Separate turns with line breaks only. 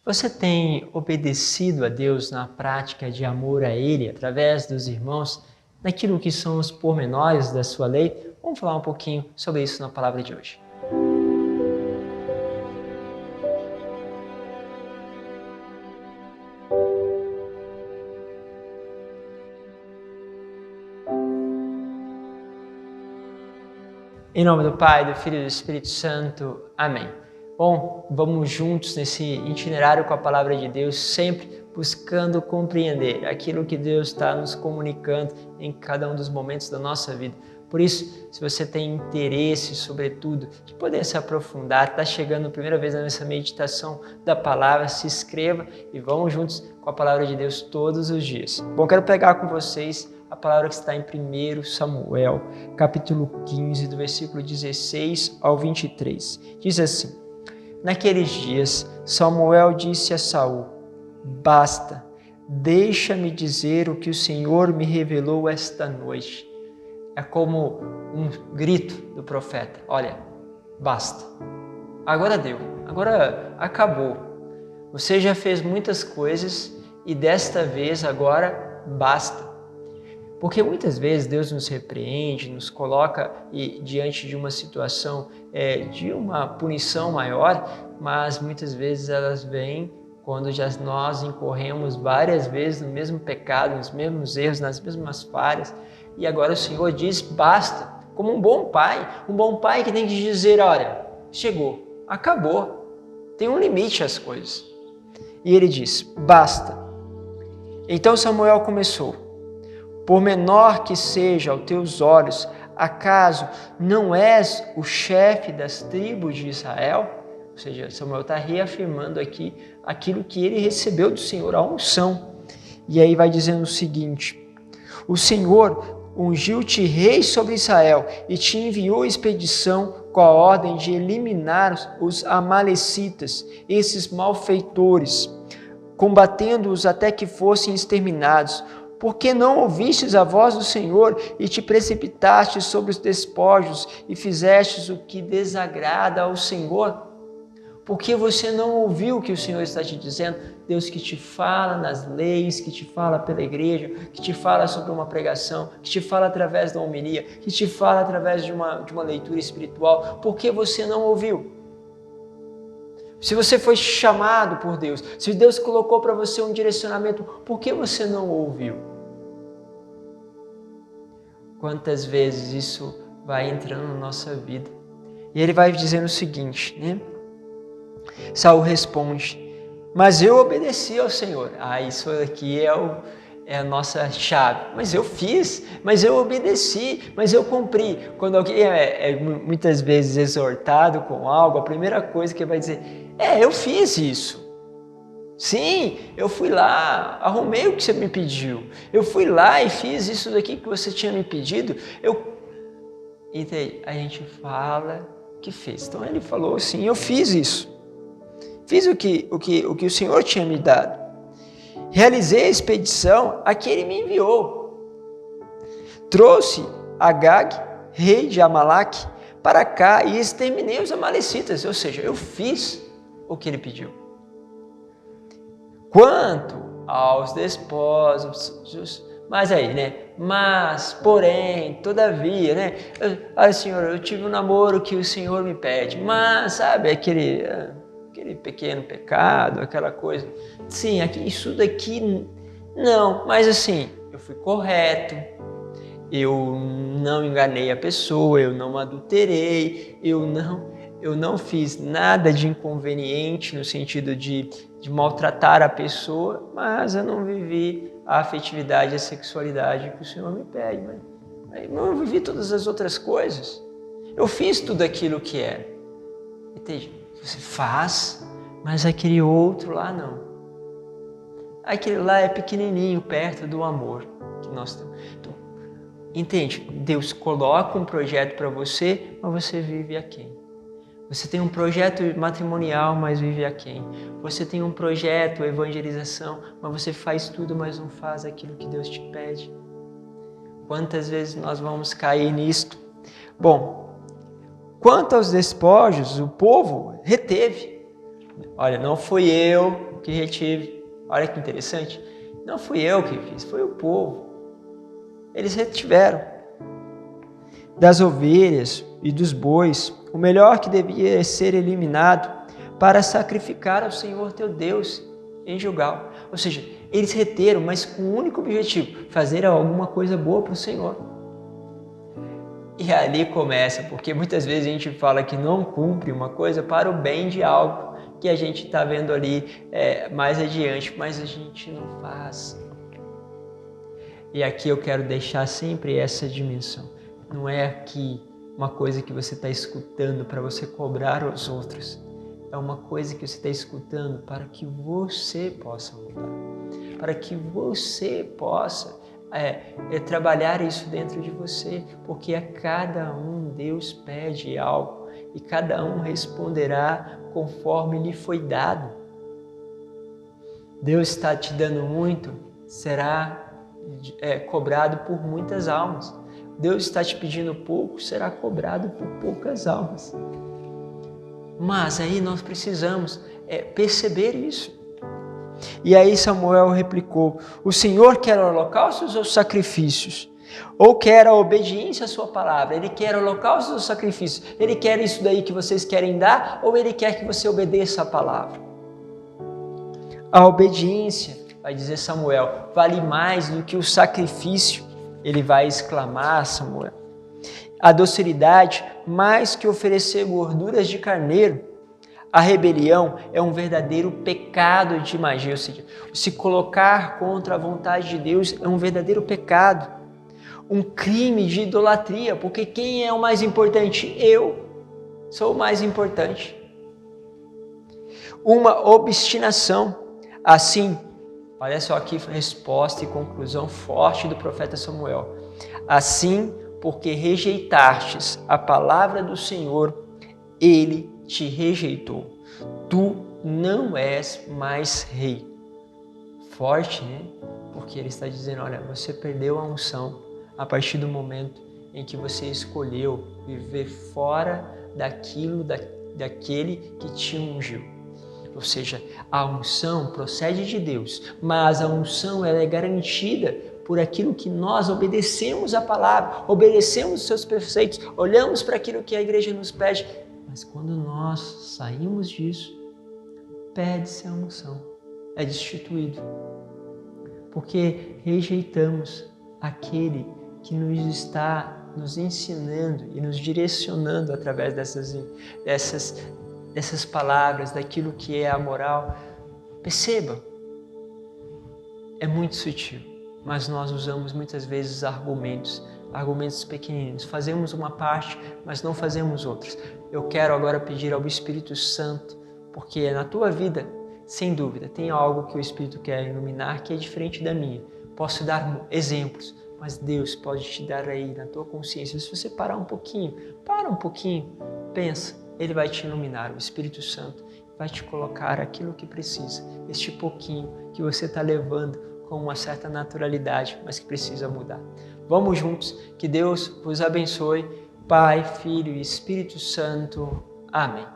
Você tem obedecido a Deus na prática de amor a Ele, através dos irmãos, naquilo que são os pormenores da sua lei? Vamos falar um pouquinho sobre isso na palavra de hoje. Em nome do Pai, do Filho e do Espírito Santo. Amém. Bom, vamos juntos nesse itinerário com a palavra de Deus, sempre buscando compreender aquilo que Deus está nos comunicando em cada um dos momentos da nossa vida. Por isso, se você tem interesse, sobretudo, de poder se aprofundar, está chegando a primeira vez nessa meditação da palavra, se inscreva e vamos juntos com a palavra de Deus todos os dias. Bom, quero pegar com vocês a palavra que está em 1 Samuel, capítulo 15, do versículo 16 ao 23. Diz assim: Naqueles dias, Samuel disse a Saul: Basta, deixa-me dizer o que o Senhor me revelou esta noite. É como um grito do profeta: olha, basta. Agora deu, agora acabou. Você já fez muitas coisas e desta vez agora basta. Porque muitas vezes Deus nos repreende, nos coloca diante de uma situação de uma punição maior, mas muitas vezes elas vêm quando já nós incorremos várias vezes no mesmo pecado, nos mesmos erros, nas mesmas falhas. E agora o Senhor diz, basta, como um bom pai que tem que dizer, olha, chegou, acabou, tem um limite às coisas. E ele diz, basta. Então Samuel começou: Por menor que seja aos teus olhos, acaso não és o chefe das tribos de Israel? Ou seja, Samuel está reafirmando aqui aquilo que ele recebeu do Senhor, a unção. E aí vai dizendo o seguinte: o Senhor ungiu-te rei sobre Israel e te enviou expedição com a ordem de eliminar os amalecitas, esses malfeitores, combatendo-os até que fossem exterminados. Por que não ouvistes a voz do Senhor e te precipitaste sobre os despojos e fizestes o que desagrada ao Senhor? Por que você não ouviu o que o Senhor está te dizendo? Deus que te fala nas leis, que te fala pela igreja, que te fala sobre uma pregação, que te fala através da homilia, que te fala através de uma leitura espiritual. Por que você não ouviu? Se você foi chamado por Deus, se Deus colocou para você um direcionamento, por que você não ouviu? Quantas vezes isso vai entrando na nossa vida? E ele vai dizendo o seguinte, né? Saul responde: mas eu obedeci ao Senhor. Isso aqui é a nossa chave. Mas eu fiz, mas eu obedeci, mas eu cumpri. Quando alguém é muitas vezes exortado com algo, a primeira coisa que vai dizer: eu fiz isso. Sim, eu fui lá, arrumei o que você me pediu. Eu fui lá e fiz isso daqui que você tinha me pedido. E daí a gente fala que fez. Então ele falou assim: eu fiz isso. Fiz o que o Senhor tinha me dado. Realizei a expedição a que ele me enviou. Trouxe Agag, rei de Amaleque, para cá e exterminei os amalecitas. Ou seja, eu fiz o que ele pediu. Quanto aos despojos, mas aí, né? Mas, porém, todavia, né? Senhor, eu tive um namoro que o Senhor me pede, mas, sabe, aquele pequeno pecado, aquela coisa. Sim, isso daqui, não, mas assim, eu fui correto, eu não enganei a pessoa, eu não adulterei, eu não fiz nada de inconveniente no sentido de maltratar a pessoa, mas eu não vivi a afetividade e a sexualidade que o Senhor me pede. Mas eu vivi todas as outras coisas. Eu fiz tudo aquilo que era. Entende? Você faz, mas aquele outro lá não. Aquele lá é pequenininho perto do amor que nós temos. Então, entende? Deus coloca um projeto para você, mas você vive aquém. Você tem um projeto matrimonial, mas vive aquém. Você tem um projeto, evangelização, mas você faz tudo, mas não faz aquilo que Deus te pede. Quantas vezes nós vamos cair nisto? Bom, quanto aos despojos, o povo reteve. Olha, não fui eu que retive. Olha que interessante. Não fui eu que fiz, foi o povo. Eles retiveram. Das ovelhas e dos bois, o melhor que devia ser eliminado para sacrificar ao Senhor teu Deus em Gilgal. Ou seja, eles reteram, mas com o único objetivo, fazer alguma coisa boa para o Senhor. E ali começa, porque muitas vezes a gente fala que não cumpre uma coisa para o bem de algo que a gente está vendo ali mais adiante, mas a gente não faz. E aqui eu quero deixar sempre essa dimensão. Não é aqui uma coisa que você está escutando para você cobrar os outros. É uma coisa que você está escutando para que você possa mudar. Para que você possa trabalhar isso dentro de você. Porque a cada um Deus pede algo e cada um responderá conforme lhe foi dado. Deus está te dando muito, será cobrado por muitas almas. Deus está te pedindo pouco, será cobrado por poucas almas. Mas aí nós precisamos perceber isso. E aí Samuel replicou: o Senhor quer holocaustos ou sacrifícios? Ou quer a obediência à sua palavra? Ele quer holocaustos ou sacrifícios? Ele quer isso daí que vocês querem dar? Ou ele quer que você obedeça a palavra? A obediência, vai dizer Samuel, vale mais do que o sacrifício. Ele vai exclamar, Samuel. A docilidade, mais que oferecer gorduras de carneiro. A rebelião é um verdadeiro pecado de magia, ou seja, se colocar contra a vontade de Deus é um verdadeiro pecado. Um crime de idolatria, porque quem é o mais importante? Eu sou o mais importante. Uma obstinação. Assim, olha só aqui a resposta e conclusão forte do profeta Samuel. Assim, porque rejeitastes a palavra do Senhor, ele te rejeitou. Tu não és mais rei. Forte, né? Porque ele está dizendo, olha, você perdeu a unção a partir do momento em que você escolheu viver fora daquele que te ungiu. Ou seja, a unção procede de Deus, mas a unção ela é garantida por aquilo que nós obedecemos à palavra, obedecemos os seus preceitos, olhamos para aquilo que a igreja nos pede. Mas quando nós saímos disso, pede-se a unção, é destituído. Porque rejeitamos aquele que nos está nos ensinando e nos direcionando através dessas palavras, daquilo que é a moral. Perceba, é muito sutil, mas nós usamos muitas vezes argumentos pequeninos. Fazemos uma parte, mas não fazemos outras. Eu quero agora pedir ao Espírito Santo, porque na tua vida, sem dúvida, tem algo que o Espírito quer iluminar que é diferente da minha. Posso dar exemplos, mas Deus pode te dar aí na tua consciência. Se você parar um pouquinho, pensa, Ele vai te iluminar, o Espírito Santo vai te colocar aquilo que precisa, este pouquinho que você está levando com uma certa naturalidade, mas que precisa mudar. Vamos juntos, que Deus vos abençoe, Pai, Filho e Espírito Santo. Amém.